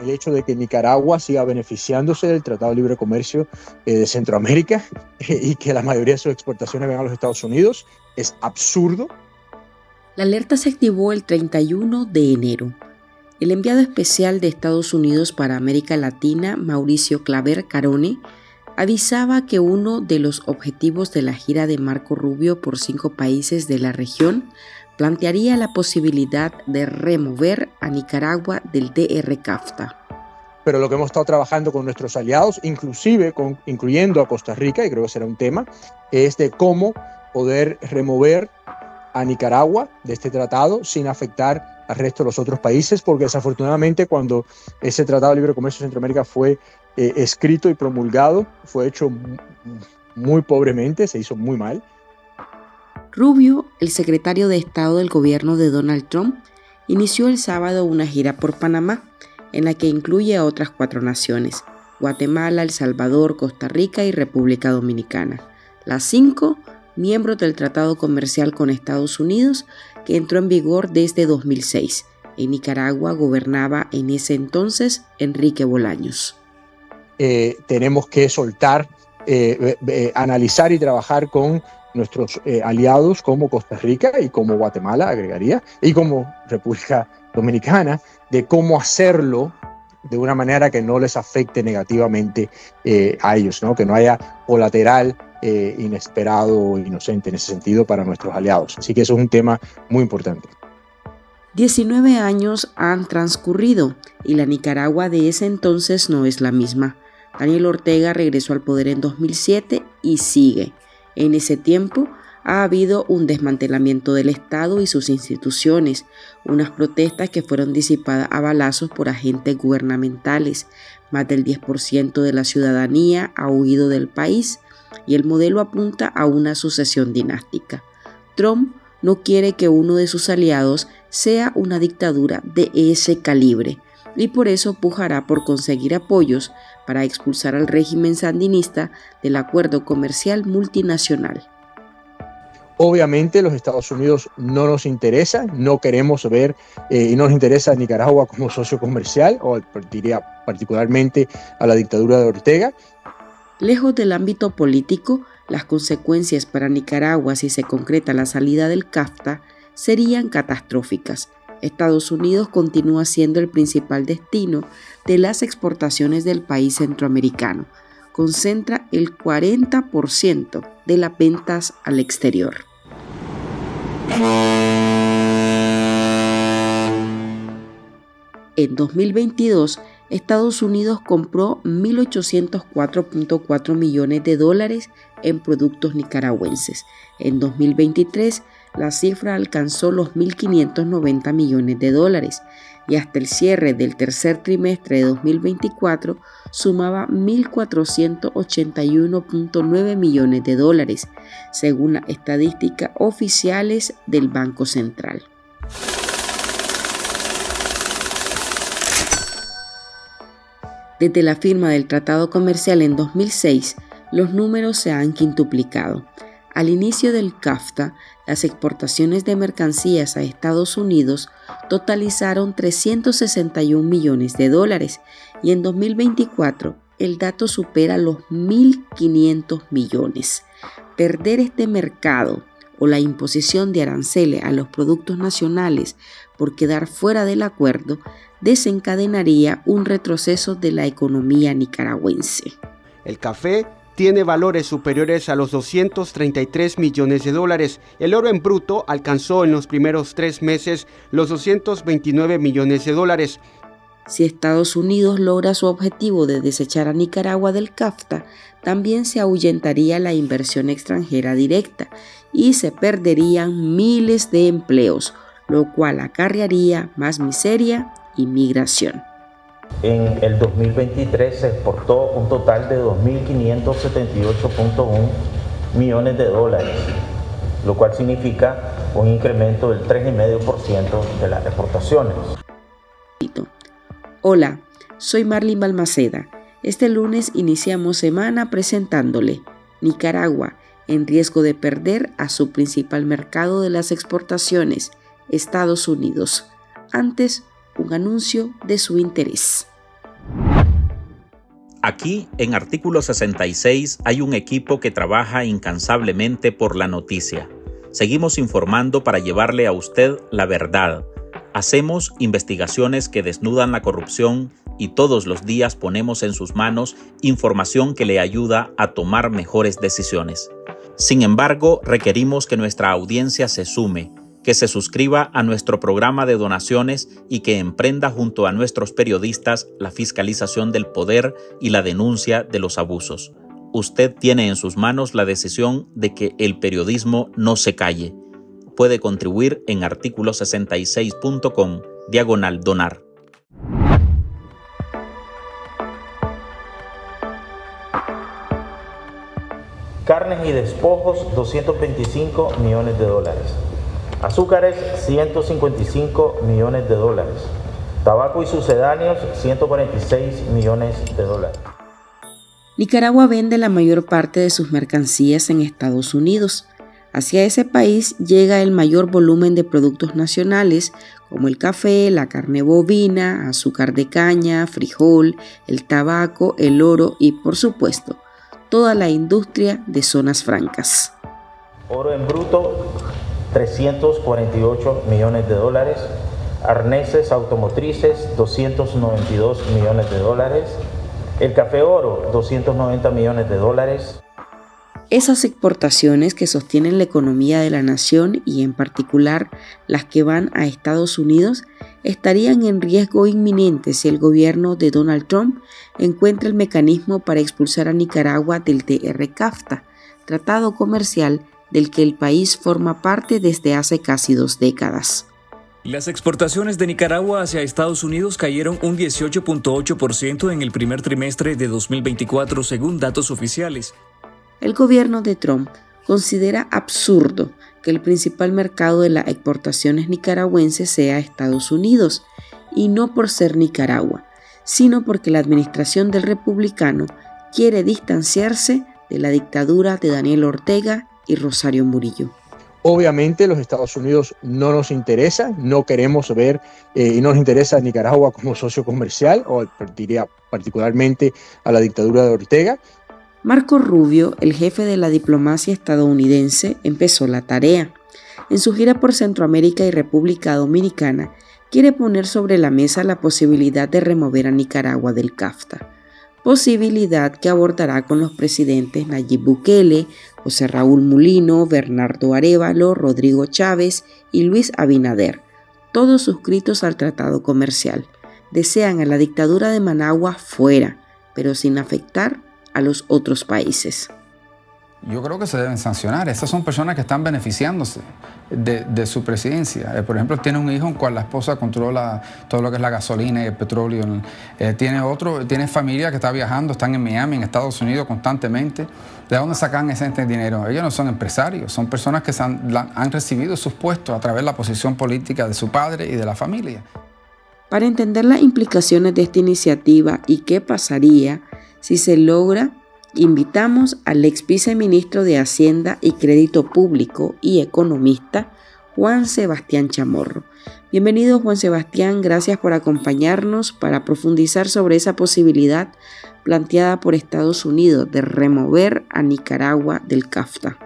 el hecho de que Nicaragua siga beneficiándose del Tratado de Libre Comercio de Centroamérica y que la mayoría de sus exportaciones vengan a los Estados Unidos es absurdo. La alerta se activó el 31 de enero. El enviado especial de Estados Unidos para América Latina, Mauricio Claver Carone, avisaba que uno de los objetivos de la gira de Marco Rubio por 5 países de la región plantearía la posibilidad de remover a Nicaragua del DRCAFTA. Pero lo que hemos estado trabajando con nuestros aliados, incluyendo a Costa Rica, y creo que será un tema, es de cómo poder remover a Nicaragua de este tratado sin afectar al resto de los otros países, porque desafortunadamente cuando ese Tratado de Libre Comercio de Centroamérica fue escrito y promulgado, fue hecho muy pobremente, se hizo muy mal. Rubio, el secretario de Estado del gobierno de Donald Trump, inició el sábado una gira por Panamá, en la que incluye a otras 4 naciones: Guatemala, El Salvador, Costa Rica y República Dominicana. Las 5 miembros del Tratado Comercial con Estados Unidos, que entró en vigor desde 2006. En Nicaragua gobernaba en ese entonces Enrique Bolaños. Tenemos que soltar, analizar y trabajar con nuestros aliados como Costa Rica y como Guatemala, agregaría, y como República Dominicana, de cómo hacerlo de una manera que no les afecte negativamente a ellos, ¿no? Que no haya colateral inesperado o inocente en ese sentido para nuestros aliados. Así que eso es un tema muy importante. 19 años han transcurrido y la Nicaragua de ese entonces no es la misma. Daniel Ortega regresó al poder en 2007 y sigue. En ese tiempo ha habido un desmantelamiento del Estado y sus instituciones, unas protestas que fueron disipadas a balazos por agentes gubernamentales. Más del 10% de la ciudadanía ha huido del país y el modelo apunta a una sucesión dinástica. Trump no quiere que uno de sus aliados sea una dictadura de ese calibre y por eso pujará por conseguir apoyos para expulsar al régimen sandinista del acuerdo comercial multinacional. Obviamente los Estados Unidos no nos interesa, no queremos ver y no nos interesa a Nicaragua como socio comercial, o diría particularmente a la dictadura de Ortega. Lejos del ámbito político, las consecuencias para Nicaragua si se concreta la salida del CAFTA serían catastróficas. Estados Unidos continúa siendo el principal destino de las exportaciones del país centroamericano. Concentra el 40% de las ventas al exterior. En 2022, Estados Unidos compró $1.804.4 millones en productos nicaragüenses. En 2023, la cifra alcanzó los $1.590 millones y hasta el cierre del tercer trimestre de 2024 sumaba $1.481.9 millones, según las estadísticas oficiales del Banco Central. Desde la firma del Tratado Comercial en 2006, los números se han quintuplicado. Al inicio del CAFTA, las exportaciones de mercancías a Estados Unidos totalizaron $361 millones y en 2024 el dato supera los 1.500 millones. Perder este mercado o la imposición de aranceles a los productos nacionales por quedar fuera del acuerdo desencadenaría un retroceso de la economía nicaragüense. El café tiene valores superiores a los $233 millones. El oro en bruto alcanzó en los primeros 3 meses los $229 millones. Si Estados Unidos logra su objetivo de desechar a Nicaragua del CAFTA, también se ahuyentaría la inversión extranjera directa y se perderían miles de empleos, lo cual acarrearía más miseria y migración. En el 2023 se exportó un total de $2.578.1 millones, lo cual significa un incremento del 3,5% de las exportaciones. Hola, soy Marlene Balmaceda. Este lunes iniciamos semana presentándole Nicaragua en riesgo de perder a su principal mercado de las exportaciones, Estados Unidos. Antes, un anuncio de su interés. Aquí, en Artículo 66, hay un equipo que trabaja incansablemente por la noticia. Seguimos informando para llevarle a usted la verdad. Hacemos investigaciones que desnudan la corrupción y todos los días ponemos en sus manos información que le ayuda a tomar mejores decisiones. Sin embargo, requerimos que nuestra audiencia se sume, que se suscriba a nuestro programa de donaciones y que emprenda junto a nuestros periodistas la fiscalización del poder y la denuncia de los abusos. Usted tiene en sus manos la decisión de que el periodismo no se calle. Puede contribuir en articulo66.com/donar. Carnes y despojos, $225 millones. Azúcares, $155 millones. Tabaco y sucedáneos, $146 millones. Nicaragua vende la mayor parte de sus mercancías en Estados Unidos. Hacia ese país llega el mayor volumen de productos nacionales como el café, la carne bovina, azúcar de caña, frijol, el tabaco, el oro y, por supuesto, toda la industria de zonas francas. Oro en bruto, $348 millones. Arneses automotrices, $292 millones. El café oro, $290 millones. Esas exportaciones que sostienen la economía de la nación y en particular las que van a Estados Unidos estarían en riesgo inminente si el gobierno de Donald Trump encuentra el mecanismo para expulsar a Nicaragua del TR-CAFTA, tratado comercial del que el país forma parte desde hace casi 2 décadas. Las exportaciones de Nicaragua hacia Estados Unidos cayeron un 18.8% en el primer trimestre de 2024 según datos oficiales. El gobierno de Trump considera absurdo que el principal mercado de las exportaciones nicaragüenses sea Estados Unidos, y no por ser Nicaragua, sino porque la administración del republicano quiere distanciarse de la dictadura de Daniel Ortega y Rosario Murillo. Obviamente los Estados Unidos no nos interesa, no queremos ver y no nos interesa Nicaragua como socio comercial, o diría particularmente a la dictadura de Ortega. Marco Rubio, el jefe de la diplomacia estadounidense, empezó la tarea. En su gira por Centroamérica y República Dominicana, quiere poner sobre la mesa la posibilidad de remover a Nicaragua del CAFTA, posibilidad que abordará con los presidentes Nayib Bukele, José Raúl Mulino, Bernardo Arévalo, Rodrigo Chávez y Luis Abinader, todos suscritos al tratado comercial. Desean a la dictadura de Managua fuera, pero sin afectar a los otros países. Yo creo que se deben sancionar. Estas son personas que están beneficiándose de su presidencia. Por ejemplo, tiene un hijo en cual la esposa controla todo lo que es la gasolina y el petróleo. Tiene familia que está viajando, están en Miami, en Estados Unidos constantemente. ¿De dónde sacan ese dinero? Ellos no son empresarios, son personas que han recibido sus puestos a través de la posición política de su padre y de la familia. Para entender las implicaciones de esta iniciativa y qué pasaría si se logra, invitamos al ex viceministro de Hacienda y Crédito Público y economista, Juan Sebastián Chamorro. Bienvenido, Juan Sebastián, gracias por acompañarnos para profundizar sobre esa posibilidad planteada por Estados Unidos de remover a Nicaragua del CAFTA.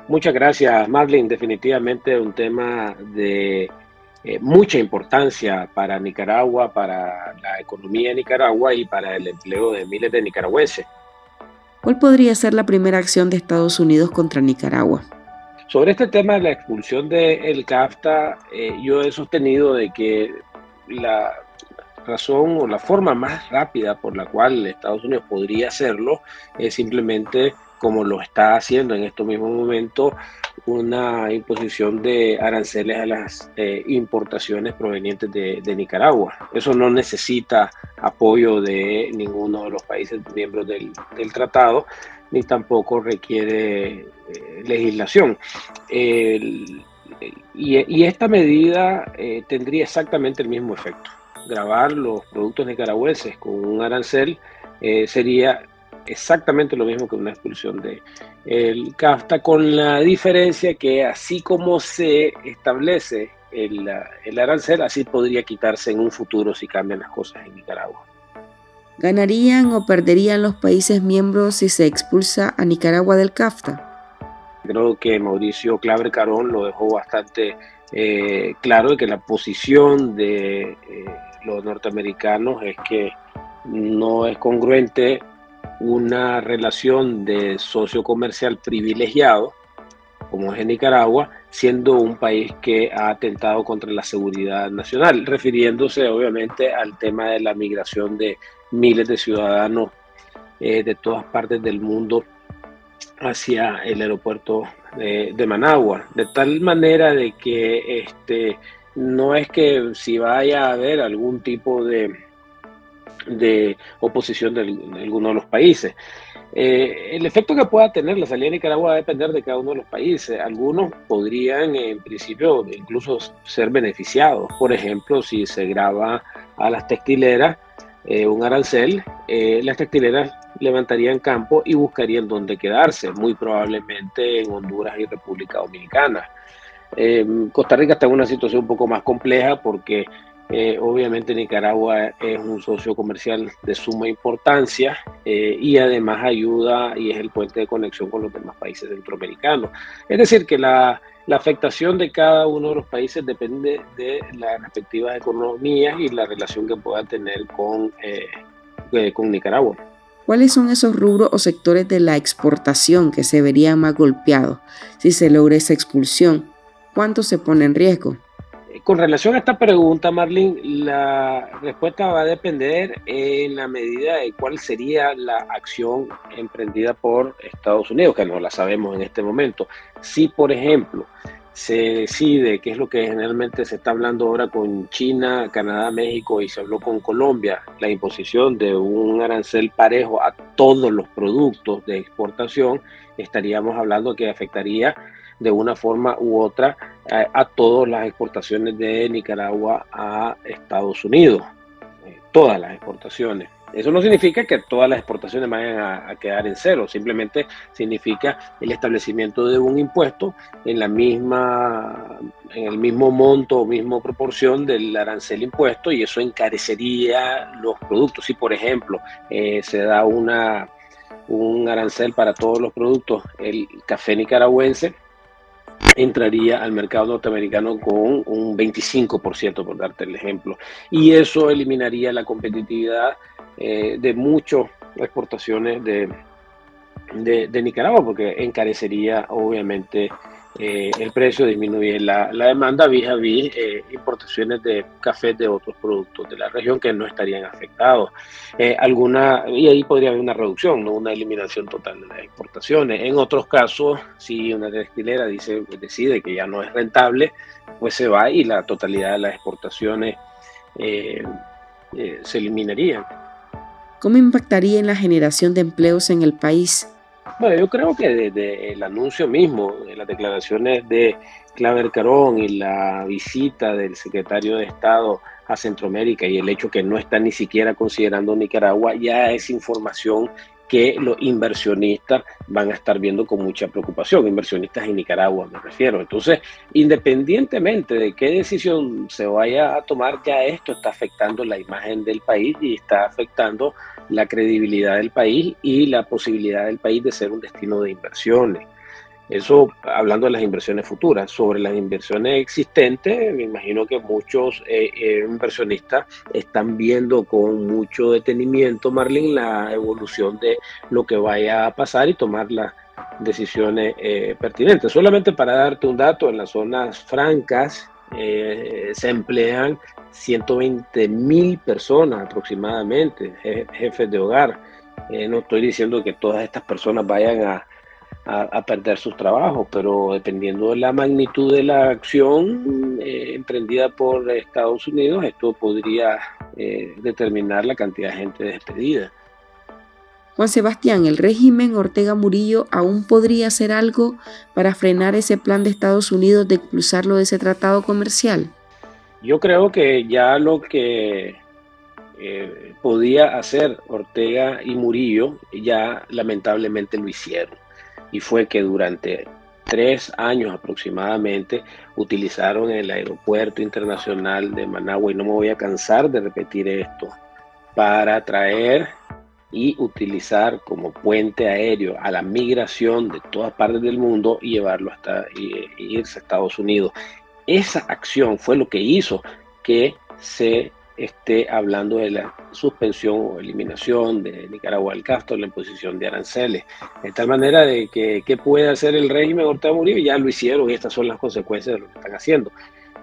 Muchas gracias, Marlene. Definitivamente un tema de mucha importancia para Nicaragua, para la economía de Nicaragua y para el empleo de miles de nicaragüenses. ¿Cuál podría ser la primera acción de Estados Unidos contra Nicaragua? Sobre este tema de la expulsión del CAFTA, yo he sostenido de que la razón o la forma más rápida por la cual Estados Unidos podría hacerlo es simplemente, como lo está haciendo en estos mismos momentos, una imposición de aranceles a las importaciones provenientes de Nicaragua. Eso no necesita apoyo de ninguno de los países miembros del tratado, ni tampoco requiere legislación. Y esta medida tendría exactamente el mismo efecto. Gravar los productos nicaragüenses con un arancel sería exactamente lo mismo que una expulsión del CAFTA, con la diferencia que así como se establece el arancel, así podría quitarse en un futuro si cambian las cosas en Nicaragua. ¿Ganarían o perderían los países miembros si se expulsa a Nicaragua del CAFTA? Creo que Mauricio Claver Carón lo dejó bastante claro de que la posición de los norteamericanos es que no es congruente una relación de socio comercial privilegiado, como es en Nicaragua, siendo un país que ha atentado contra la seguridad nacional, refiriéndose obviamente al tema de la migración de miles de ciudadanos de todas partes del mundo hacia el aeropuerto de Managua, de tal manera de que no es que si vaya a haber algún tipo de oposición de alguno de los países. El efecto que pueda tener la salida de Nicaragua va a depender de cada uno de los países. Algunos podrían, en principio, incluso ser beneficiados. Por ejemplo, si se grava a las textileras un arancel, las textileras levantarían campo y buscarían dónde quedarse, muy probablemente en Honduras y República Dominicana. Costa Rica está en una situación un poco más compleja porque obviamente Nicaragua es un socio comercial de suma importancia y además ayuda y es el puente de conexión con los demás países centroamericanos. Es decir, que la afectación de cada uno de los países depende de las respectivas economías y la relación que pueda tener con Nicaragua. ¿Cuáles son esos rubros o sectores de la exportación que se verían más golpeados si se logra esa expulsión? ¿Cuánto se pone en riesgo? Con relación a esta pregunta, Marlene, la respuesta va a depender en la medida de cuál sería la acción emprendida por Estados Unidos, que no la sabemos en este momento. Si, por ejemplo, se decide, que es lo que generalmente se está hablando ahora con China, Canadá, México y se habló con Colombia, la imposición de un arancel parejo a todos los productos de exportación, estaríamos hablando que afectaría de una forma u otra a todas las exportaciones de Nicaragua a Estados Unidos, todas las exportaciones. Eso no significa que todas las exportaciones vayan a quedar en cero, simplemente significa el establecimiento de un impuesto en el mismo monto o misma proporción del arancel impuesto, y eso encarecería los productos. Si, por ejemplo, se da un arancel para todos los productos, el café nicaragüense entraría al mercado norteamericano con un 25%, por darte el ejemplo, y eso eliminaría la competitividad de muchas exportaciones de Nicaragua, porque encarecería obviamente el precio, disminuye la demanda vis-a-vis importaciones de café de otros productos de la región que no estarían afectados. Y ahí podría haber una reducción, no una eliminación total de las exportaciones. En otros casos, si una textilera decide que ya no es rentable, pues se va y la totalidad de las exportaciones se eliminarían. ¿Cómo impactaría en la generación de empleos en el país? Bueno, yo creo que desde el anuncio mismo, de las declaraciones de Claver Carón y la visita del secretario de Estado a Centroamérica y el hecho que no está ni siquiera considerando Nicaragua, ya es información que los inversionistas van a estar viendo con mucha preocupación, inversionistas en Nicaragua me refiero. Entonces, independientemente de qué decisión se vaya a tomar, ya esto está afectando la imagen del país y está afectando la credibilidad del país y la posibilidad del país de ser un destino de inversiones. Eso hablando de las inversiones futuras. Sobre las inversiones existentes, me imagino que muchos inversionistas están viendo con mucho detenimiento, Marlene, la evolución de lo que vaya a pasar y tomar las decisiones pertinentes. Solamente para darte un dato, en las zonas francas se emplean 120,000 personas aproximadamente, jefes de hogar. No estoy diciendo que todas estas personas vayan a perder sus trabajos, pero dependiendo de la magnitud de la acción emprendida por Estados Unidos, esto podría determinar la cantidad de gente despedida. Juan Sebastián, ¿el régimen Ortega Murillo aún podría hacer algo para frenar ese plan de Estados Unidos de expulsarlo de ese tratado comercial? Yo creo que ya lo que podía hacer Ortega y Murillo ya lamentablemente lo hicieron. Y fue que durante 3 años aproximadamente utilizaron el aeropuerto internacional de Managua, y no me voy a cansar de repetir esto, para traer y utilizar como puente aéreo a la migración de todas partes del mundo y llevarlo hasta irse a Estados Unidos. Esa acción fue lo que hizo que se esté hablando de la suspensión o eliminación de Nicaragua del CAFTA, la imposición de aranceles, de tal manera de que ¿qué puede hacer el régimen Ortega Murillo? Ya lo hicieron y estas son las consecuencias de lo que están haciendo.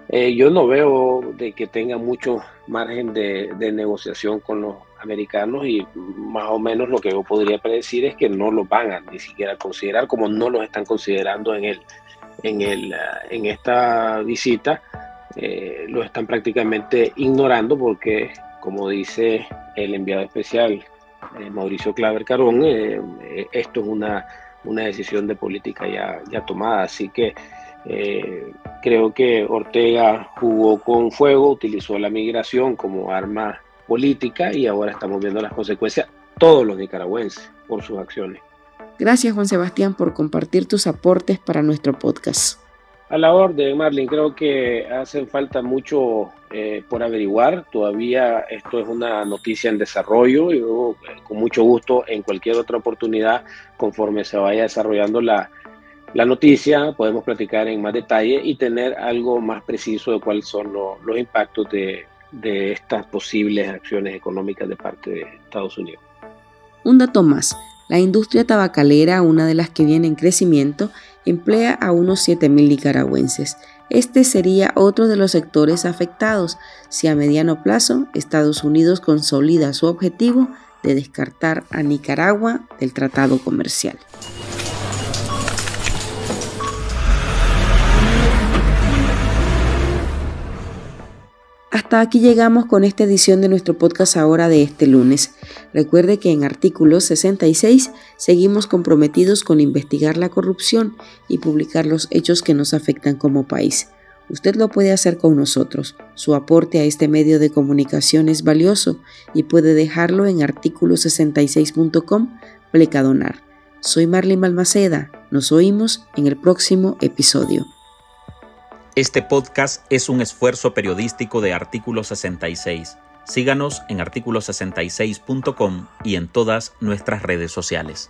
Yo no veo de que tenga mucho margen de negociación con los americanos y más o menos lo que yo podría predecir es que no los van a ni siquiera considerar, como no los están considerando en esta visita. Lo están prácticamente ignorando porque, como dice el enviado especial Mauricio Claver Carón, esto es una decisión de política ya tomada, así que creo que Ortega jugó con fuego, utilizó la migración como arma política y ahora estamos viendo las consecuencias todos los nicaragüenses por sus acciones. Gracias, Juan Sebastián, por compartir tus aportes para nuestro podcast. A la orden, Marlene, creo que hacen falta mucho por averiguar. Todavía esto es una noticia en desarrollo. Yo, con mucho gusto, en cualquier otra oportunidad, conforme se vaya desarrollando la noticia, podemos platicar en más detalle y tener algo más preciso de cuáles son los impactos de estas posibles acciones económicas de parte de Estados Unidos. Un dato más. La industria tabacalera, una de las que viene en crecimiento, emplea a unos 7.000 nicaragüenses. Este sería otro de los sectores afectados si a mediano plazo Estados Unidos consolida su objetivo de descartar a Nicaragua del tratado comercial. Hasta aquí llegamos con esta edición de nuestro podcast ahora de este lunes. Recuerde que en Artículo 66 seguimos comprometidos con investigar la corrupción y publicar los hechos que nos afectan como país. Usted lo puede hacer con nosotros. Su aporte a este medio de comunicación es valioso y puede dejarlo en articulo66.com/donar. Soy Marlene Balmaceda. Nos oímos en el próximo episodio. Este podcast es un esfuerzo periodístico de Artículo 66. Síganos en articulo66.com y en todas nuestras redes sociales.